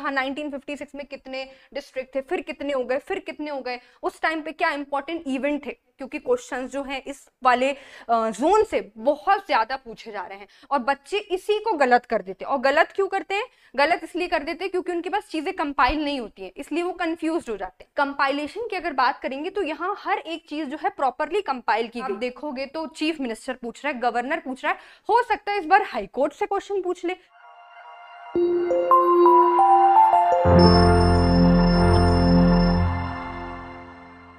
हाँ 1956 में कितने डिस्ट्रिक्ट थे, फिर कितने हो गए, फिर कितने हो गए, उस टाइम पे क्या इंपॉर्टेंट इवेंट थे, क्योंकि क्वेश्चंस जो हैं इस वाले जोन से बहुत ज्यादा पूछे जा रहे हैं और बच्चे इसी को गलत कर देते हैं। और गलत क्यों करते हैं? गलत इसलिए कर देते हैं क्योंकि उनके पास चीजें कंपाइल नहीं होती हैं, इसलिए वो कंफ्यूज हो जाते हैं। कंपाइलेशन की अगर बात करेंगे तो यहाँ हर एक चीज जो है प्रॉपरली कंपाइल की गई। देखोगे तो चीफ मिनिस्टर पूछ रहा है, गवर्नर पूछ रहा है, हो सकता है इस बार हाई कोर्ट से क्वेश्चन पूछ ले।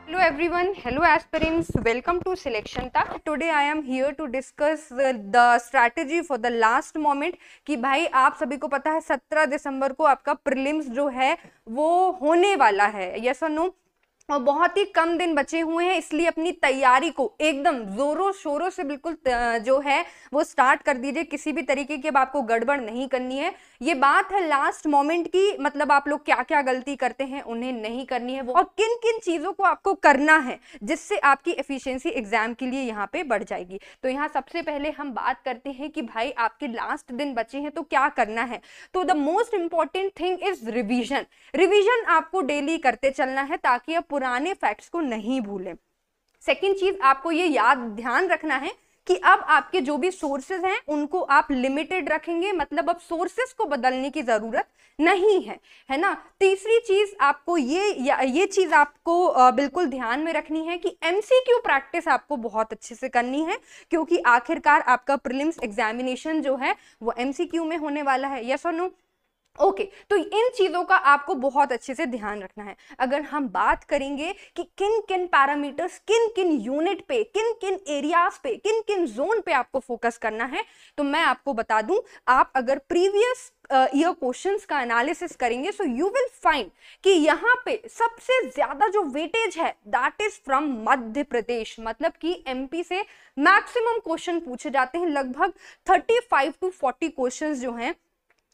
Hello everyone, hello aspirants, welcome to Selection Talk. Today I am here to discuss the strategy for the last moment कि भाई आप सभी को पता है 17 दिसंबर को आपका प्रीलिम्स जो है वो होने वाला है, यस और नो, और बहुत ही कम दिन बचे हुए हैं, इसलिए अपनी तैयारी को एकदम जोरों शोरों से बिल्कुल जो है वो स्टार्ट कर दीजिए। किसी भी तरीके की अब आपको गड़बड़ नहीं करनी है। ये बात है लास्ट मोमेंट की, मतलब आप लोग क्या क्या गलती करते हैं उन्हें नहीं करनी है, और किन किन चीजों को आपको करना है जिससे आपकी एफिशिएंसी एग्जाम के लिए यहाँ पे बढ़ जाएगी। तो यहाँ सबसे पहले हम बात करते हैं कि भाई आपके लास्ट दिन बचे हैं तो क्या करना है। तो the most important thing is revision. Revision आपको डेली करते चलना है ताकि आप पुराने फैक्ट्स को नहीं भूलें। सेकंड चीज आपको ये याद ध्यान रखना है कि अब आपके जो भी सोर्सेज हैं उनको आप लिमिटेड रखेंगे, मतलब अब सोर्सेज को बदलने की जरूरत नहीं है, है ना। तीसरी चीज आपको ये चीज आपको बिल्कुल ध्यान में रखनी है कि एमसीक्यू प्रैक्टिस आपको बहुत अच्छे से करनी है, क्योंकि आखिरकार आपका प्रीलिम्स एग्जामिनेशन जो है वो एमसीक्यू में होने वाला है, यस और नो। ओके, तो इन चीजों का आपको बहुत अच्छे से ध्यान रखना है। अगर हम बात करेंगे कि किन किन पैरामीटर्स, किन किन यूनिट पे, किन किन एरियाज पे, किन किन जोन पे आपको फोकस करना है, तो मैं आपको बता दूं, आप अगर प्रीवियस ईयर क्वेश्चंस का एनालिसिस करेंगे सो यू विल फाइंड कि यहाँ पे सबसे ज्यादा जो वेटेज है that is from Madhya Pradesh, मतलब कि एमपी से मैक्सिमम क्वेश्चन पूछे जाते हैं। लगभग 35 to 40 क्वेश्चंस जो हैं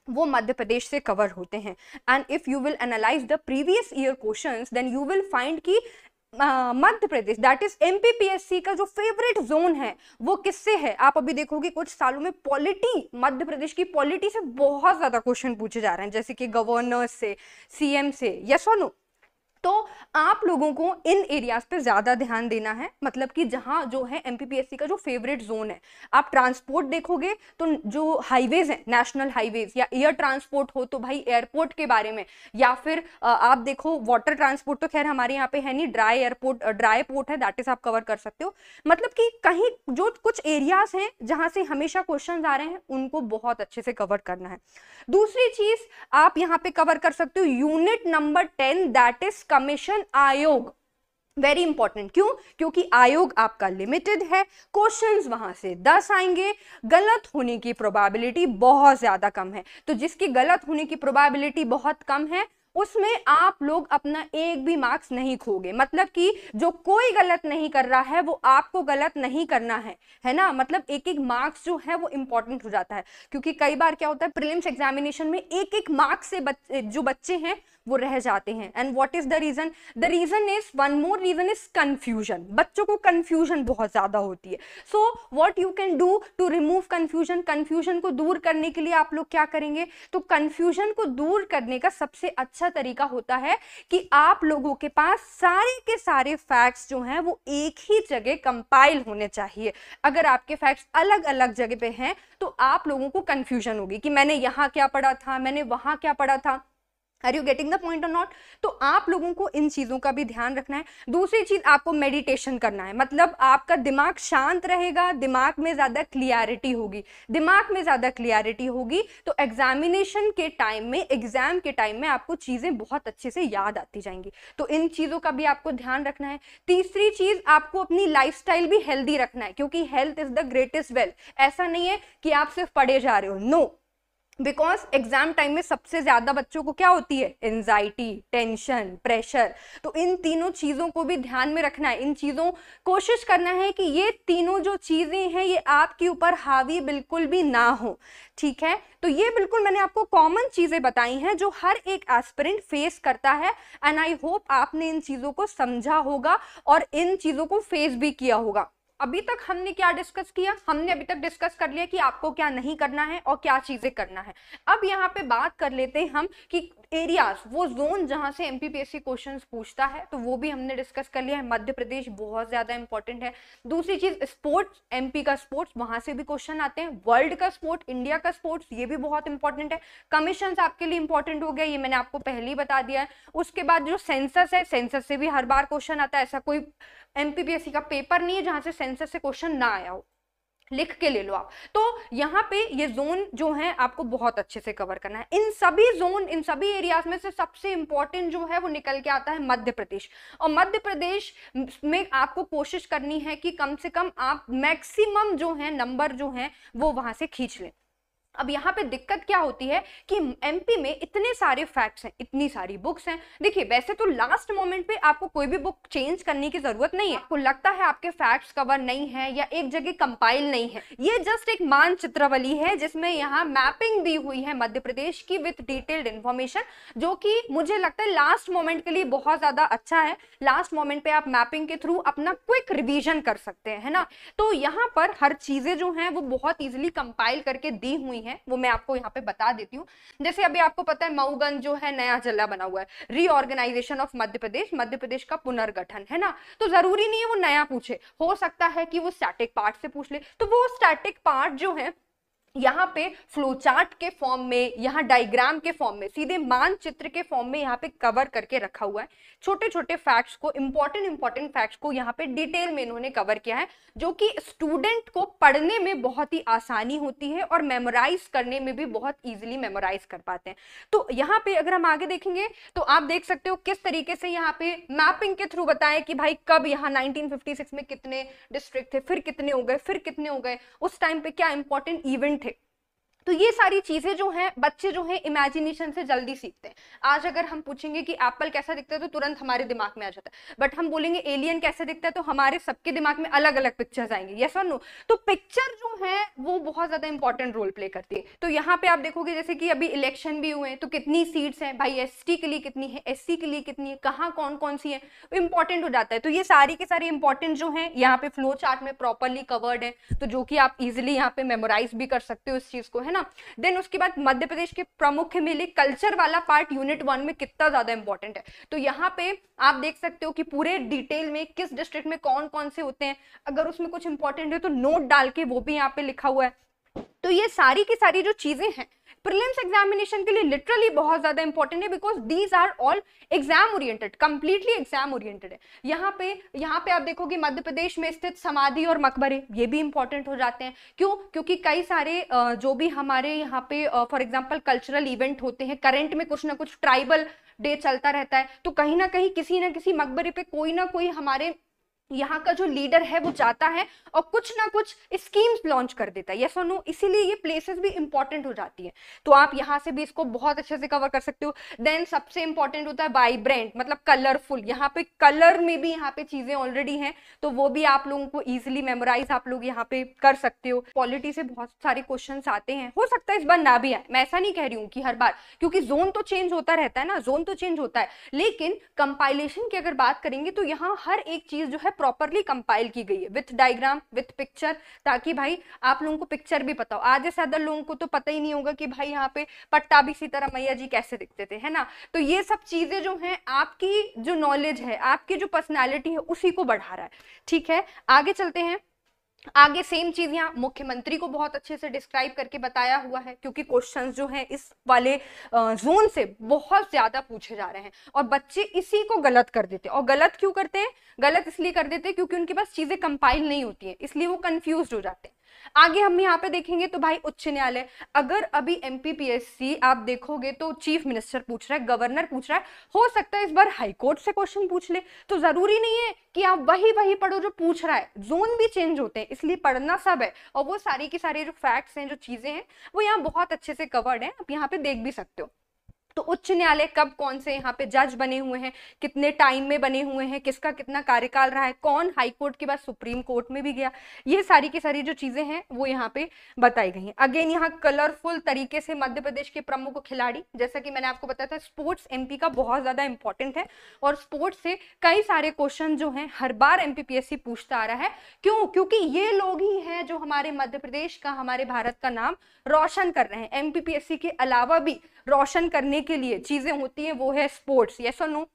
वो मध्य प्रदेश से कवर होते हैं। And if you will analyse the previous year questions then you will find कि Madhya Pradesh that is MPPSC का जो फेवरेट जोन है वो किससे है। आप अभी देखोगे कुछ सालों में पॉलिटी, मध्य प्रदेश की पॉलिटी से बहुत ज्यादा क्वेश्चन पूछे जा रहे हैं, जैसे कि गवर्नर से, सीएम से, यस और नो। तो आप लोगों को इन एरियाज पे ज्यादा ध्यान देना है, मतलब कि जहां जो है एमपीपीएससी का जो फेवरेट जोन है। आप ट्रांसपोर्ट देखोगे तो जो हाईवेज हैं, नेशनल हाईवेज, या एयर ट्रांसपोर्ट हो तो भाई एयरपोर्ट के बारे में, या फिर आप देखो वाटर ट्रांसपोर्ट तो खैर हमारे यहाँ पे है नहीं, ड्राई एयरपोर्ट, ड्राई पोर्ट है, दैट इज आप कवर कर सकते हो। मतलब कि कहीं जो कुछ एरियाज हैं जहां से हमेशा क्वेश्चन आ रहे हैं उनको बहुत अच्छे से कवर करना है। दूसरी चीज आप यहाँ पे कवर कर सकते हो unit number 10 that is commission आयोग। वेरी इंपॉर्टेंट, क्यों? क्योंकि आयोग आपका लिमिटेड है, क्वेश्चंस वहां से 10 आएंगे, गलत होने की प्रोबेबिलिटी बहुत ज्यादा कम है। तो जिसकी गलत होने की प्रोबेबिलिटी बहुत कम है उसमें आप लोग अपना एक भी मार्क्स नहीं खोगे, मतलब कि जो कोई गलत नहीं कर रहा है वो आपको गलत नहीं करना है ना। मतलब एक एक मार्क्स जो है वो इंपॉर्टेंट हो जाता है, क्योंकि कई बार क्या होता है प्रीलिम्स एग्जामिनेशन में एक एक मार्क्स से जो बच्चे हैं वो रह जाते हैं। And what is the reason? The reason is, one more reason is confusion. बच्चों को कंफ्यूजन बहुत ज्यादा होती है। So what you can do to remove confusion, confusion को दूर करने के लिए आप लोग क्या करेंगे? तो कंफ्यूजन को दूर करने का सबसे अच्छा तरीका होता है कि आप लोगों के पास सारे के सारे फैक्ट्स जो हैं वो एक ही जगह कंपाइल होने चाहिए। अगर आपके फैक्ट्स अलग अलग जगह पे हैं तो आप लोगों को कंफ्यूजन होगी कि मैंने यहाँ क्या पढ़ा था, मैंने वहां क्या पढ़ा था। Are you getting the point और नॉट? तो आप लोगों को इन चीजों का भी ध्यान रखना है। दूसरी चीज आपको मेडिटेशन करना है, मतलब आपका दिमाग शांत रहेगा, दिमाग में ज्यादा क्लियरिटी होगी। दिमाग में ज्यादा क्लियरिटी होगी तो एग्जामिनेशन के टाइम में, एग्जाम के टाइम में आपको चीजें बहुत अच्छे से याद आती जाएंगी। तो इन चीजों का भी आपको ध्यान रखना है। तीसरी चीज आपको अपनी लाइफस्टाइल भी हेल्दी रखना है, क्योंकि health is the greatest wealth. ऐसा नहीं है कि आप सिर्फ पढ़े जा रहे हो, नो, बिकॉज एग्जाम टाइम में सबसे ज्यादा बच्चों को क्या होती है? Anxiety, tension, pressure. तो इन तीनों चीजों को भी ध्यान में रखना है। इन चीजों कोशिश करना है कि ये तीनों जो चीजें हैं ये आपके ऊपर हावी बिल्कुल भी ना हो, ठीक है। तो ये बिल्कुल मैंने आपको कॉमन चीजें बताई हैं जो हर एक एस्पिरेंट फेस करता है, एंड आई होप आपने इन चीजों को समझा होगा और इन चीजों को फेस भी किया होगा। अभी तक हमने क्या डिस्कस किया? हमने अभी तक डिस्कस कर लिया कि आपको क्या नहीं करना है और क्या चीजें करना है। अब यहाँ पे बात कर लेते हैं हम कि एरियाज, वो जोन जहां से एमपीपीएससी क्वेश्चंस पूछता है, तो वो भी हमने डिस्कस कर लिया है। मध्य प्रदेश बहुत ज्यादा इंपॉर्टेंट है। दूसरी चीज स्पोर्ट्स, एमपी का स्पोर्ट्स, वहां से भी क्वेश्चन आते हैं। वर्ल्ड का स्पोर्ट, इंडिया का स्पोर्ट्स, ये भी बहुत इंपॉर्टेंट है। कमीशन आपके लिए इंपॉर्टेंट हो गया, ये मैंने आपको पहले ही बता दिया है। उसके बाद जो सेंसस है, सेंसस से भी हर बार क्वेश्चन आता है। ऐसा कोई एमपीपीएससी का पेपर नहीं है जहां से सेंसस से क्वेश्चन ना आया हो, लिख के ले लो आप। तो यहाँ पे ये जोन जो है आपको बहुत अच्छे से कवर करना है। इन सभी जोन, इन सभी एरियाज में से सबसे इंपॉर्टेंट जो है वो निकल के आता है मध्य प्रदेश। और मध्य प्रदेश में आपको कोशिश करनी है कि कम से कम आप मैक्सिमम जो है नंबर जो है वो वहां से खींच लें। अब यहाँ पे दिक्कत क्या होती है कि एमपी में इतने सारे फैक्ट्स हैं, इतनी सारी बुक्स हैं। देखिए वैसे तो लास्ट मोमेंट पे आपको कोई भी बुक चेंज करने की जरूरत नहीं है। आपको लगता है आपके फैक्ट्स कवर नहीं है या एक जगह कंपाइल नहीं है, ये जस्ट एक मानचित्रावली है जिसमें यहाँ मैपिंग दी हुई है मध्य प्रदेश की विथ डिटेल्ड इंफॉर्मेशन, जो कि मुझे लगता है लास्ट मोमेंट के लिए बहुत ज्यादा अच्छा है। लास्ट मोमेंट पे आप मैपिंग के थ्रू अपना क्विक रिविजन कर सकते हैं, है ना। तो यहाँ पर हर चीजें जो हैं वो बहुत इजिली कंपाइल करके दी हुई है, वो मैं आपको यहाँ पे बता देती हूँ। जैसे अभी आपको पता है मऊगंज जो है नया जिला बना हुआ है, रीऑर्गेनाइजेशन ऑफ मध्य प्रदेश, मध्य प्रदेश का पुनर्गठन, है ना। तो जरूरी नहीं है वो नया पूछे, हो सकता है कि वो स्टैटिक पार्ट से पूछ ले। तो वो स्टैटिक पार्ट जो है यहाँ पे फ्लो चार्ट के फॉर्म में, यहाँ डायग्राम के फॉर्म में, सीधे मानचित्र के फॉर्म में यहाँ पे कवर करके रखा हुआ है। छोटे छोटे फैक्ट्स को, इंपॉर्टेंट फैक्ट्स को यहाँ पे डिटेल में इन्होंने कवर किया है, जो कि स्टूडेंट को पढ़ने में बहुत ही आसानी होती है और मेमोराइज करने में भी बहुत इजीली मेमोराइज कर पाते हैं। तो यहाँ पे अगर हम आगे देखेंगे तो आप देख सकते हो किस तरीके से यहाँ पे मैपिंग के थ्रू बताएं कि भाई कब यहाँ 1956 में कितने डिस्ट्रिक्ट थे, फिर कितने हो गए, फिर कितने हो गए, उस टाइम पे क्या इंपॉर्टेंट इवेंट थे। तो ये सारी चीजें जो हैं बच्चे जो हैं इमेजिनेशन से जल्दी सीखते हैं। आज अगर हम पूछेंगे कि एप्पल कैसा दिखता है तो तुरंत हमारे दिमाग में आ जाता है, बट हम बोलेंगे एलियन कैसे दिखता है तो हमारे सबके दिमाग में अलग अलग पिक्चर्स आएंगे, यस और नो। तो पिक्चर जो है वो बहुत ज्यादा इंपॉर्टेंट रोल प्ले करती है। तो यहाँ पे आप देखोगे जैसे कि अभी इलेक्शन भी हुए तो कितनी सीट्स हैं भाई, एसटी के लिए कितनी है, एससी के लिए कितनी है, कहाँ कौन कौन सी है, इंपॉर्टेंट हो जाता है। तो ये सारी के सारे इंपॉर्टेंट जो है यहाँ पे फ्लो चार्ट में प्रॉपरली कवर्ड है, तो जो कि आप इजिली यहाँ पे मेमोराइज भी कर सकते हो इस चीज को, है ना। देन उसके बाद मध्य प्रदेश के प्रमुख मेले, कल्चर वाला पार्ट यूनिट 1 में कितना ज्यादा इंपॉर्टेंट है। तो यहाँ पे आप देख सकते हो कि पूरे डिटेल में किस डिस्ट्रिक्ट में कौन कौन से होते हैं, अगर उसमें कुछ इंपॉर्टेंट है तो नोट डाल के वो भी यहाँ पे लिखा हुआ है। तो ये सारी की सारी जो चीजें हैं प्रीलिम्स एग्जामिनेशन के लिए लिटरली बहुत ज्यादा इंपॉर्टेंट है, because these are all exam oriented, completely exam oriented है। यहाँ पे आप देखोगे मध्य प्रदेश में स्थित समाधि और मकबरे, ये भी इंपॉर्टेंट हो जाते हैं। क्यों? क्योंकि कई सारे जो भी हमारे यहाँ पे फॉर एग्जाम्पल कल्चरल इवेंट होते हैं, करेंट में कुछ ना कुछ ट्राइबल डे चलता रहता है, तो कहीं ना कहीं किसी ना किसी मकबरे पे कोई ना कोई हमारे यहाँ का जो लीडर है वो जाता है और कुछ ना कुछ स्कीम्स लॉन्च कर देता है, यस और नो। इसीलिए ये प्लेसेस भी इंपॉर्टेंट हो जाती है। तो आप यहाँ से भी इसको बहुत अच्छे से कवर कर सकते हो। देन सबसे इंपॉर्टेंट होता है वाइब्रेंट, मतलब कलरफुल। यहाँ पे कलर में भी यहाँ पे चीजें ऑलरेडी हैं, तो वो भी आप लोगों को इजिली मेमोराइज आप लोग यहाँ पे कर सकते हो। पॉलिटी से बहुत सारे क्वेश्चन आते हैं, हो सकता है इस बार ना भी आए, मैं ऐसा नहीं कह रही हूँ कि हर बार, क्योंकि जोन तो चेंज होता रहता है ना, जोन तो चेंज होता है। लेकिन कंपाइलेशन की अगर बात करेंगे तो यहाँ हर एक चीज जो है प्रॉपरली कंपाइल की गई है विथ डायग्राम, विथ पिक्चर, ताकि भाई आप लोगों को पिक्चर भी पता हो। आधे से ज्यादा लोगों को तो पता ही नहीं होगा कि भाई यहाँ पे पट्टाभी सीतारामैया जी कैसे दिखते थे, है ना। तो ये सब चीजें जो हैं आपकी जो नॉलेज है, आपकी जो पर्सनैलिटी है, उसी को बढ़ा रहा है। ठीक है, आगे चलते हैं। आगे सेम चीज यहाँ मुख्यमंत्री को बहुत अच्छे से डिस्क्राइब करके बताया हुआ है, क्योंकि क्वेश्चंस जो हैं इस वाले जोन से बहुत ज्यादा पूछे जा रहे हैं और बच्चे इसी को गलत कर देते हैं। और गलत क्यों करते हैं? गलत इसलिए कर देते हैं क्योंकि उनके पास चीजें कंपाइल नहीं होती हैं, इसलिए वो कंफ्यूज हो जाते हैं। आगे हम यहाँ पे देखेंगे तो भाई उच्च न्यायालय, अगर अभी एमपीपीएससी आप देखोगे तो चीफ मिनिस्टर पूछ रहा है, गवर्नर पूछ रहा है, हो सकता है इस बार हाईकोर्ट से क्वेश्चन पूछ ले। तो जरूरी नहीं है कि आप वही पढ़ो जो पूछ रहा है, जोन भी चेंज होते हैं, इसलिए पढ़ना सब है। और वो सारी की सारी जो फैक्ट्स हैं, जो चीजें हैं, वो यहाँ बहुत अच्छे से कवर्ड है, आप यहाँ पे देख भी सकते हो। तो उच्च न्यायालय कब कौन से यहाँ पे जज बने हुए हैं, कितने टाइम में बने हुए हैं, किसका कितना कार्यकाल रहा है, कौन हाई कोर्ट के बाद सुप्रीम कोर्ट में भी गया, ये सारी की सारी जो चीजें हैं वो यहाँ पे बताई गई हैं। अगेन यहाँ कलरफुल तरीके से मध्य प्रदेश के प्रमुख खिलाड़ी, जैसा कि मैंने आपको बताया था, स्पोर्ट्स एमपी का बहुत ज्यादा इंपॉर्टेंट है और स्पोर्ट्स से कई सारे क्वेश्चन जो हैं हर बार एमपीपीएससी पूछता आ रहा है। क्यों? क्योंकि ये लोग ही हैं जो हमारे मध्य प्रदेश का, हमारे भारत का नाम रोशन कर रहे हैं। एमपीपीएससी के अलावा भी रोशन करने करने के लिए चीजें होती हैं वो है स्पोर्ट्स, यस और नो।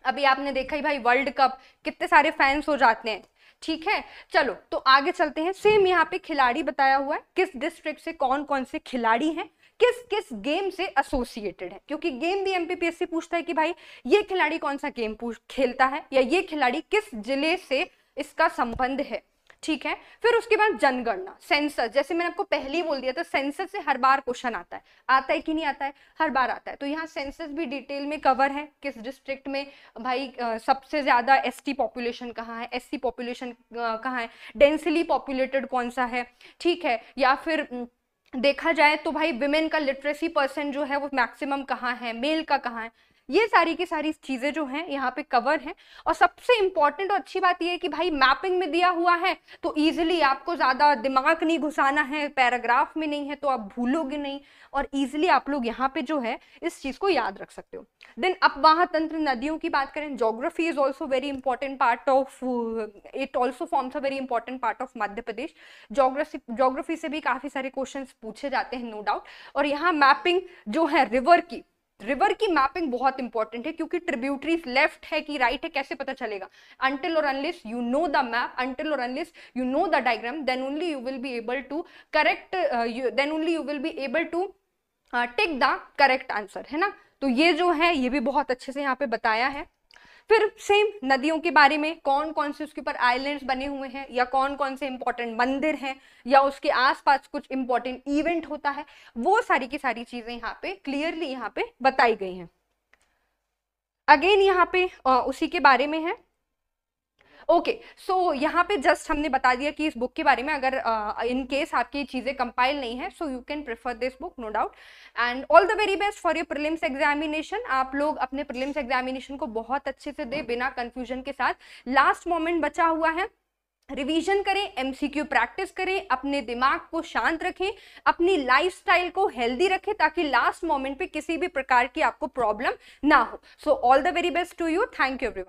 अभी आपने देखा ही भाई वर्ल्ड कप, कितने सारे फैंस हो जाते हैं, ठीक है। चलो तो आगे चलते हैं। सेम यहाँ पे खिलाड़ी बताया हुआ है, किस डिस्ट्रिक्ट से कौन कौन से खिलाड़ी हैं, किस किस गेम से एसोसिएटेड है, क्योंकि गेम भी एमपीपीएससी पूछता है कि भाई ये खिलाड़ी कौन सा गेम खेलता है, या ये खिलाड़ी किस जिले से इसका संबंध है, ठीक है। फिर उसके बाद जनगणना, सेंसस, जैसे मैंने आपको पहले ही बोल दिया था, सेंसस से हर बार क्वेश्चन आता है कि नहीं आता है, हर बार आता है। तो यहाँ सेंसस भी डिटेल में कवर है, किस डिस्ट्रिक्ट में भाई सबसे ज्यादा एसटी पॉपुलेशन कहाँ है, एससी पॉपुलेशन कहाँ है, डेंसली पॉपुलेटेड कौन सा है, ठीक है। या फिर देखा जाए तो भाई विमेन का लिटरेसी परसेंट जो है वो मैक्सिमम कहाँ है, मेल का कहाँ है, ये सारी की सारी चीजें जो हैं यहाँ पे कवर हैं। और सबसे इंपॉर्टेंट और अच्छी बात ये है कि भाई मैपिंग में दिया हुआ है तो इजीली आपको ज्यादा दिमाग नहीं घुसाना है, पैराग्राफ में नहीं है तो आप भूलोगे नहीं, और इजीली आप लोग यहाँ पे जो है इस चीज को याद रख सकते हो। देन अपवाह तंत्र, नदियों की बात करें, geography is also very important part of, it also forms a very important part of Madhya Pradesh. Geography से भी काफी सारे क्वेश्चन पूछे जाते हैं नो डाउट। और यहाँ मैपिंग जो है रिवर की मैपिंग बहुत इंपॉर्टेंट है, क्योंकि ट्रिब्यूटरीज लेफ्ट है कि राइट है कैसे पता चलेगा, until or unless you know the map, until or unless you know the diagram, then only you will be able to correct then only you will be able to take the correct answer, है ना। तो ये जो है ये भी बहुत अच्छे से यहाँ पे बताया है। फिर सेम नदियों के बारे में, कौन कौन से उसके ऊपर आइलैंड्स बने हुए हैं, या कौन कौन से इंपॉर्टेंट मंदिर हैं, या उसके आसपास कुछ इंपॉर्टेंट इवेंट होता है, वो सारी की सारी चीजें यहाँ पे क्लियरली यहाँ पे बताई गई हैं। अगेन यहाँ पे उसी के बारे में है। ओके सो यहाँ पे जस्ट हमने बता दिया कि इस बुक के बारे में, अगर इन केस आपकी चीजें कंपाइल नहीं है so you can prefer this book no doubt. And all the very best for your prelims examination. आप लोग अपने प्रीलिम्स एग्जामिनेशन को बहुत अच्छे से दे, बिना कंफ्यूजन के साथ। लास्ट मोमेंट बचा हुआ है, रिवीजन करें, एमसीक्यू प्रैक्टिस करें, अपने दिमाग को शांत रखें, अपनी लाइफस्टाइल को हेल्दी रखें, ताकि लास्ट मोमेंट पे किसी भी प्रकार की आपको प्रॉब्लम ना हो। So all the very best to you, thank you everyone.